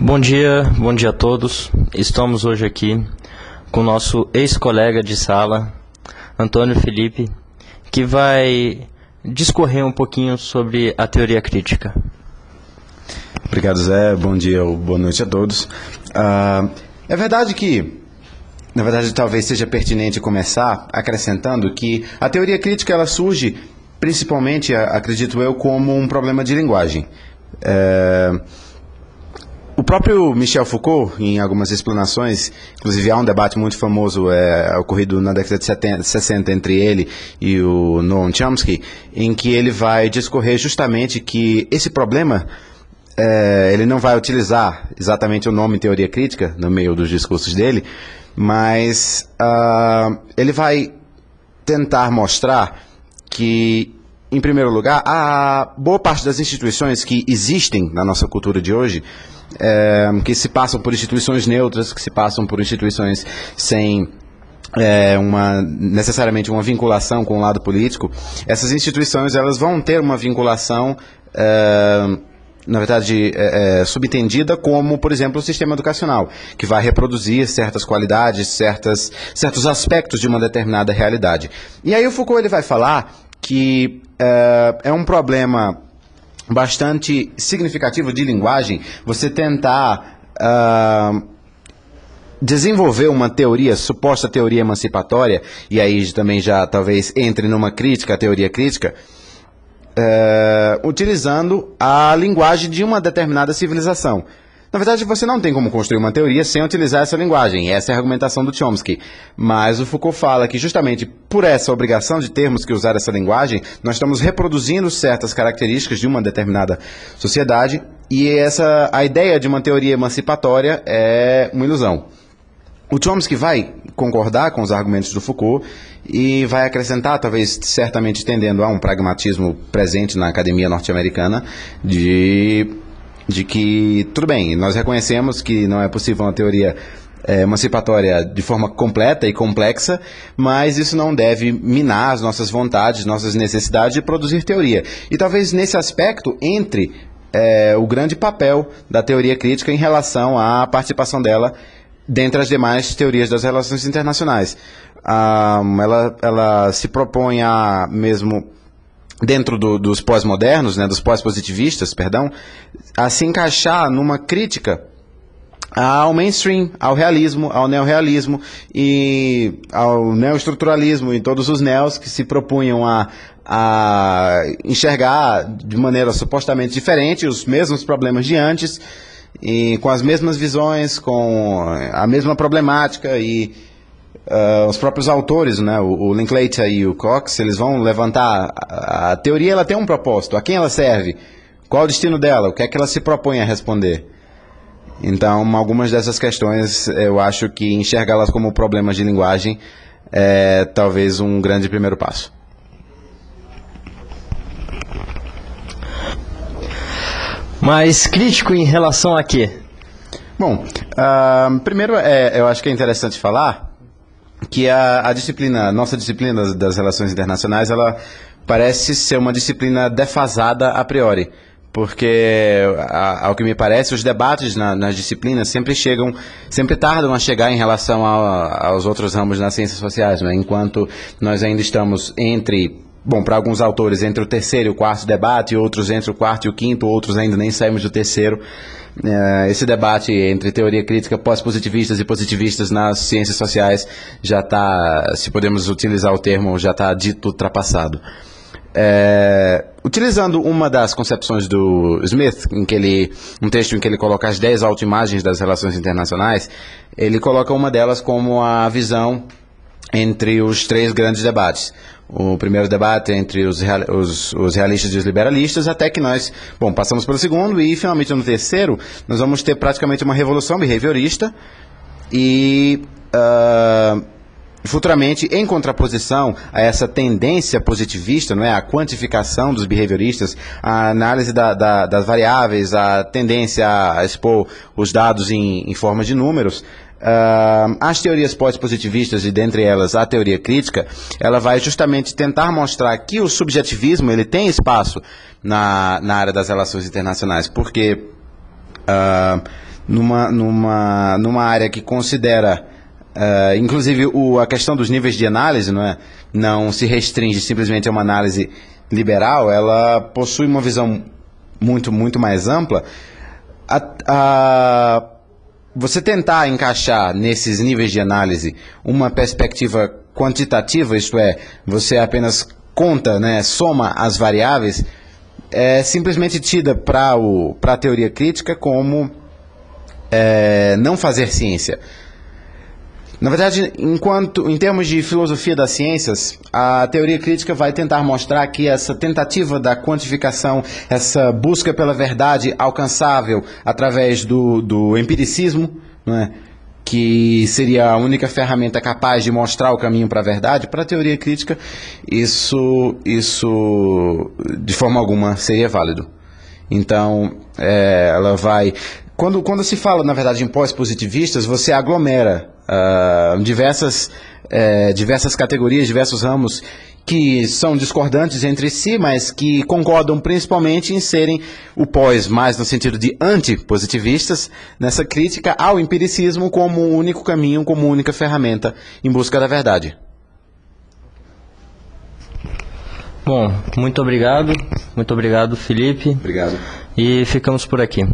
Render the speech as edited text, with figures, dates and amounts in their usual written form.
Bom dia a todos. Estamos hoje aqui com o nosso ex-colega de sala, Antônio Felipe, que vai discorrer um pouquinho sobre a teoria crítica. Obrigado, Zé. Bom dia ou boa noite a todos. É verdade que, na verdade, talvez seja pertinente começar acrescentando que a teoria crítica ela surge principalmente, acredito eu, como um problema de linguagem. O próprio Michel Foucault, em algumas explanações, inclusive há um debate muito famoso ocorrido na década de 60 entre ele e o Noam Chomsky, em que ele vai discorrer justamente que esse problema, ele não vai utilizar exatamente o nome teoria crítica no meio dos discursos dele, mas ele vai tentar mostrar que, em primeiro lugar, a boa parte das instituições que existem na nossa cultura de hoje, que se passam por instituições neutras, que se passam por instituições sem necessariamente uma vinculação com o lado político, essas instituições elas vão ter uma vinculação, na verdade, subentendida como, por exemplo, o sistema educacional, que vai reproduzir certas qualidades, certos aspectos de uma determinada realidade. E aí o Foucault ele vai falar que é um problema bastante significativo de linguagem você tentar desenvolver uma teoria, suposta teoria emancipatória, e aí também já talvez entre numa crítica, a teoria crítica, utilizando a linguagem de uma determinada civilização. Na verdade, você não tem como construir uma teoria sem utilizar essa linguagem. Essa é a argumentação do Chomsky. Mas o Foucault fala que justamente por essa obrigação de termos que usar essa linguagem, nós estamos reproduzindo certas características de uma determinada sociedade, e a ideia de uma teoria emancipatória é uma ilusão. O Chomsky vai concordar com os argumentos do Foucault e vai acrescentar, talvez certamente tendendo a um pragmatismo presente na academia norte-americana, de que, tudo bem, nós reconhecemos que não é possível uma teoria emancipatória de forma completa e complexa, mas isso não deve minar as nossas vontades, nossas necessidades de produzir teoria. E talvez nesse aspecto entre o grande papel da teoria crítica em relação à participação dela dentre as demais teorias das relações internacionais. Ela se propõe a mesmo, dentro dos pós-modernos, dos pós-positivistas, a se encaixar numa crítica ao mainstream, ao realismo, ao neorrealismo e ao neoestruturalismo e todos os neos que se propunham a enxergar de maneira supostamente diferente os mesmos problemas de antes, e com as mesmas visões, com a mesma problemática, e os próprios autores, o Linklater e o Cox, eles vão levantar a teoria. Ela tem um propósito, a quem ela serve, qual o destino dela, o que é que ela se propõe a responder. Então, algumas dessas questões, eu acho que enxergá-las como problemas de linguagem é talvez um grande primeiro passo. Mas crítico em relação a quê? Bom, primeiro eu acho que é interessante falar que a nossa disciplina das relações internacionais, ela parece ser uma disciplina defasada a priori, porque, ao que me parece, os debates nas disciplinas sempre tardam a chegar em relação aos outros ramos das ciências sociais, enquanto nós ainda estamos para alguns autores, entre o terceiro e o quarto debate, outros entre o quarto e o quinto, outros ainda nem saímos do terceiro. Esse debate entre teoria crítica, pós-positivistas e positivistas nas ciências sociais já está, se podemos utilizar o termo, já está dito ultrapassado. Utilizando uma das concepções do Smith, um texto em que ele coloca as 10 autoimagens das relações internacionais, ele coloca uma delas como a visão entre os 3 grandes debates. O primeiro debate entre os realistas e os liberalistas, até que nós passamos pelo segundo, e finalmente no terceiro nós vamos ter praticamente uma revolução behaviorista e futuramente, em contraposição a essa tendência positivista, a quantificação dos behavioristas, a análise das variáveis, a tendência a expor os dados em forma de números, as teorias pós-positivistas, e dentre elas a teoria crítica, ela vai justamente tentar mostrar que o subjetivismo ele tem espaço na área das relações internacionais, porque numa área que considera, inclusive a questão dos níveis de análise, não se restringe simplesmente a uma análise liberal, ela possui uma visão muito, muito mais ampla. Você tentar encaixar nesses níveis de análise uma perspectiva quantitativa, isto é, você apenas conta, soma as variáveis, é simplesmente tida para a teoria crítica como não fazer ciência. Na verdade, em termos de filosofia das ciências, a teoria crítica vai tentar mostrar que essa tentativa da quantificação, essa busca pela verdade alcançável através do empiricismo, que seria a única ferramenta capaz de mostrar o caminho para a verdade, para a teoria crítica, isso de forma alguma seria válido. Então, ela vai... Quando se fala, na verdade, em pós-positivistas, você aglomera diversas categorias, diversos ramos que são discordantes entre si, mas que concordam principalmente em serem o pós, mais no sentido de antipositivistas, nessa crítica ao empiricismo como o único caminho, como única ferramenta em busca da verdade. Bom, muito obrigado, Felipe. Obrigado. E ficamos por aqui.